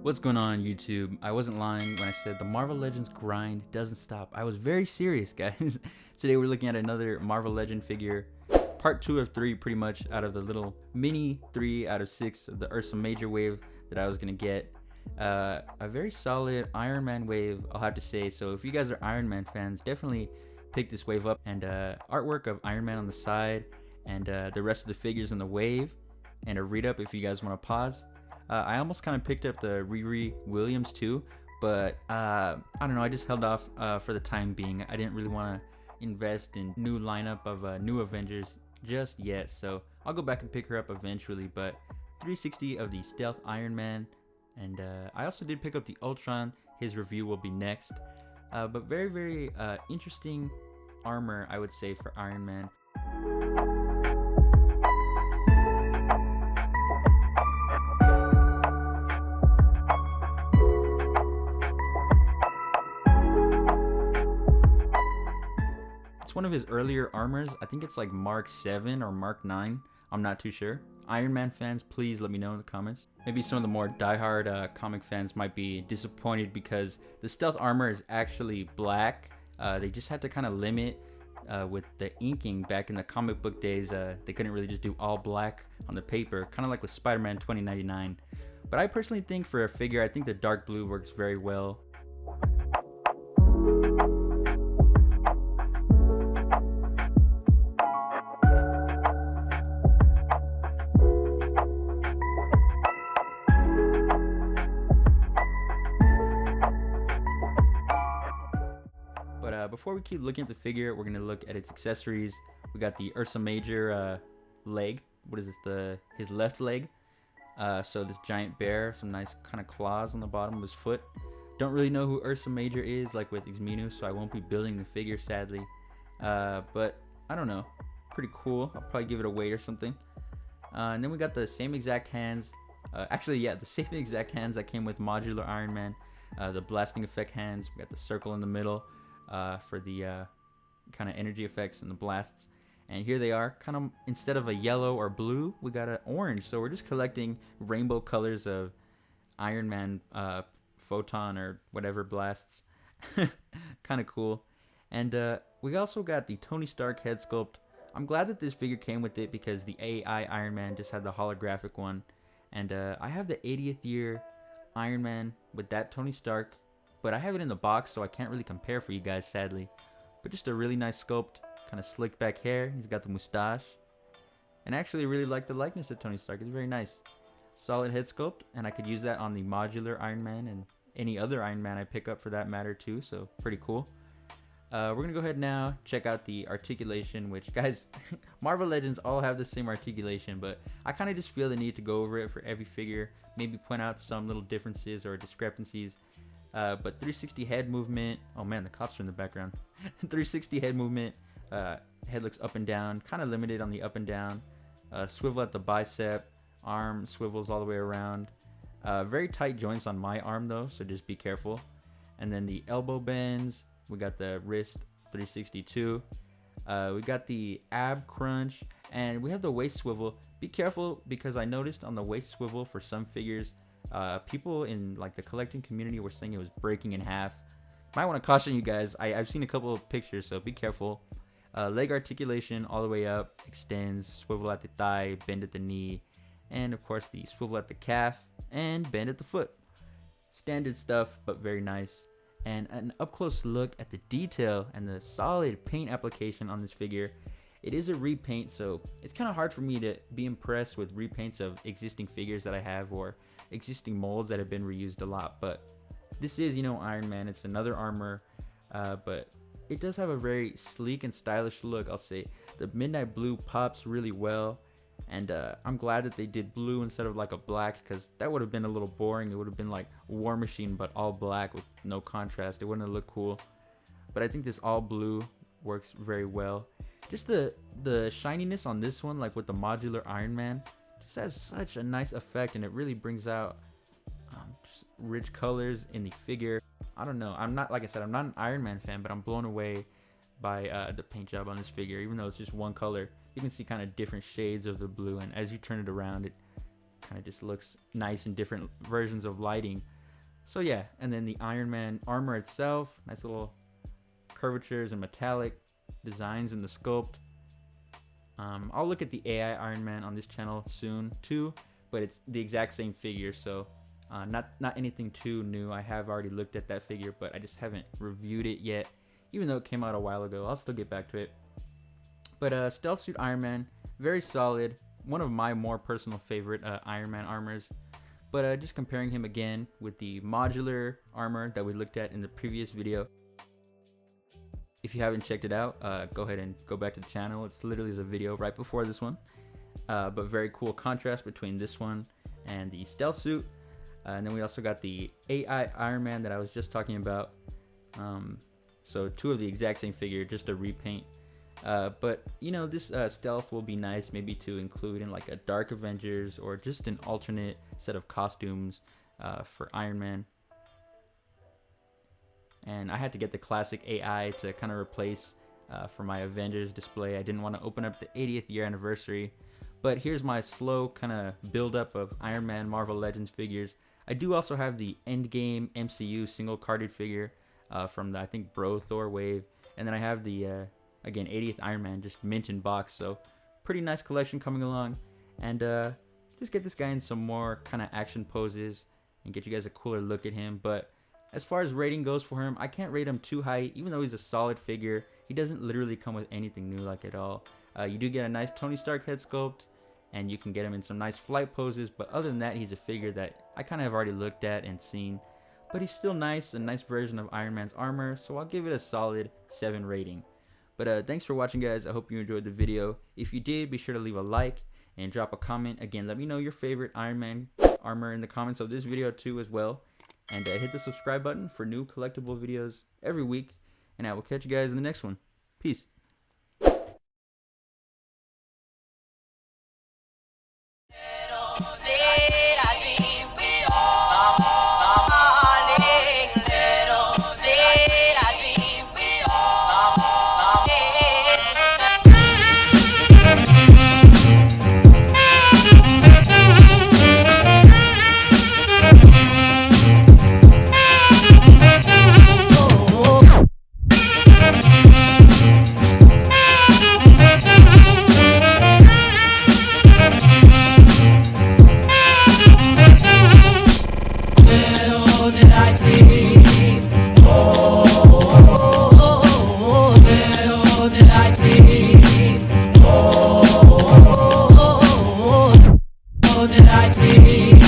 What's going on, YouTube? I wasn't lying when I said the Marvel Legends grind doesn't stop. I was very serious, guys. Today we're looking at another Marvel Legend figure, part 2 of 3 pretty much, out of the little mini 3 out of 6 of the Ursa Major wave that I was gonna get. A very solid Iron Man wave, I'll have to say. So if you guys are Iron Man fans, definitely pick this wave up. And artwork of Iron Man on the side, and the rest of the figures in the wave, and a read up if you guys want to pause. I almost kind of picked up the Riri Williams too, but I don't know, I just held off for the time being. I didn't really want to invest in new lineup of new Avengers just yet, so I'll go back and pick her up eventually. But 360 of the Stealth Iron Man, and I also did pick up the Ultron. His review will be next. But very interesting armor, I would say, for Iron Man. One of his earlier armors. I think it's like Mark 7 or Mark 9. I'm not too sure. Iron Man fans, please let me know in the comments. Maybe some of the more diehard comic fans might be disappointed because the stealth armor is actually black. They just had to kind of limit with the inking back in the comic book days. They couldn't really just do all black on the paper, kind of like with Spider-Man 2099. But I personally think for a figure, I think the dark blue works very well. Before we keep looking at the figure, we're gonna look at its accessories. We got the Ursa Major leg. What is this? His left leg. So this giant bear, some nice kind of claws on the bottom of his foot. Don't really know who Ursa Major is, like with Xminu, so I won't be building the figure, sadly. But I don't know, pretty cool. I'll probably give it a weight or something. And then we got the same exact hands. Actually, yeah, the same exact hands that came with Modular Iron Man. The blasting effect hands. We got the circle in the middle. For the kind of energy effects and the blasts. And here they are, kind of, instead of a yellow or blue, we got an orange. So we're just collecting rainbow colors of Iron Man photon or whatever blasts. Kind of cool. And we also got the Tony Stark head sculpt. I'm glad that this figure came with it because the AI Iron Man just had the holographic one. And I have the 80th year Iron Man with that Tony Stark, but I have it in the box, so I can't really compare for you guys, sadly. But just a really nice sculpt, kind of slicked back hair. He's got the mustache. And I actually really like the likeness of Tony Stark. It's very nice. Solid head sculpt, and I could use that on the modular Iron Man and any other Iron Man I pick up for that matter too, so pretty cool. We're going to go ahead now, check out the articulation, which, guys, Marvel Legends all have the same articulation, but I kind of just feel the need to go over it for every figure, maybe point out some little differences or discrepancies. But 360 head movement. Oh man, the cops are in the background. 360 head movement. Head looks up and down. Kind of limited on the up and down. Swivel at the bicep. Arm swivels all the way around. Very tight joints on my arm though, so just be careful. And then the elbow bends. We got the wrist 362. We got the ab crunch. And we have the waist swivel. Be careful because I noticed on the waist swivel for some figures, people in like the collecting community were saying it was breaking in half. Might want to caution you guys. I've seen a couple of pictures, so be careful. Leg articulation all the way up, extends, swivel at the thigh, bend at the knee, and of course the swivel at the calf and bend at the foot. Standard stuff, but very nice. And an up close look at the detail and the solid paint application on this figure. It is a repaint, so it's kind of hard for me to be impressed with repaints of existing figures that I have or existing molds that have been reused a lot. But this is, Iron Man. It's another armor, but it does have a very sleek and stylish look, I'll say. The midnight blue pops really well, and I'm glad that they did blue instead of like a black, because that would have been a little boring. It would have been like War Machine but all black with no contrast. It wouldn't have looked cool. But I think this all blue works very well. Just the shininess on this one, like with the modular Iron Man, just has such a nice effect, and it really brings out just rich colors in the figure. I don't know, I'm not, like I said, I'm not an Iron Man fan, but I'm blown away by the paint job on this figure. Even though it's just one color, you can see kind of different shades of the blue, and as you turn it around, it kind of just looks nice in different versions of lighting. So yeah, and then the Ironman armor itself, nice little curvatures and metallic designs in the sculpt. I'll look at the AI Ironman on this channel soon too, but it's the exact same figure, so not anything too new. I have already looked at that figure, but I just haven't reviewed it yet, even though it came out a while ago. I'll still get back to it. But Stealth Suit Ironman, very solid. One of my more personal favorite Ironman armors. But just comparing him again with the modular armor that we looked at in the previous video. If you haven't checked it out, go ahead and go back to the channel. It's literally the video right before this one. But very cool contrast between this one and the Stealth Suit. And then we also got the AI Ironman that I was just talking about. So two of the exact same figure, just a repaint. But you know, this stealth will be nice maybe to include in like a Dark Avengers or just an alternate set of costumes for Iron Man. And I had to get the classic AI to kind of replace for my Avengers display. I didn't want to open up the 80th year anniversary. But here's my slow kind of build up of Iron Man Marvel Legends figures. I do also have the Endgame MCU single carded figure from the, I think, Bro Thor wave. And then I have the again, 80th Iron Man, just mint in box. So pretty nice collection coming along. And just get this guy in some more kind of action poses and get you guys a cooler look at him. But as far as rating goes for him, I can't rate him too high. Even though he's a solid figure, he doesn't literally come with anything new like at all. You do get a nice Tony Stark head sculpt, and you can get him in some nice flight poses. But other than that, he's a figure that I kind of have already looked at and seen. But he's still nice, a nice version of Iron Man's armor. So I'll give it a solid 7 rating. But thanks for watching, guys. I hope you enjoyed the video. If you did, be sure to leave a like and drop a comment. Again, let me know your favorite Iron Man armor in the comments of this video too as well. And hit the subscribe button for new collectible videos every week. And I will catch you guys in the next one. Peace. Did I dream?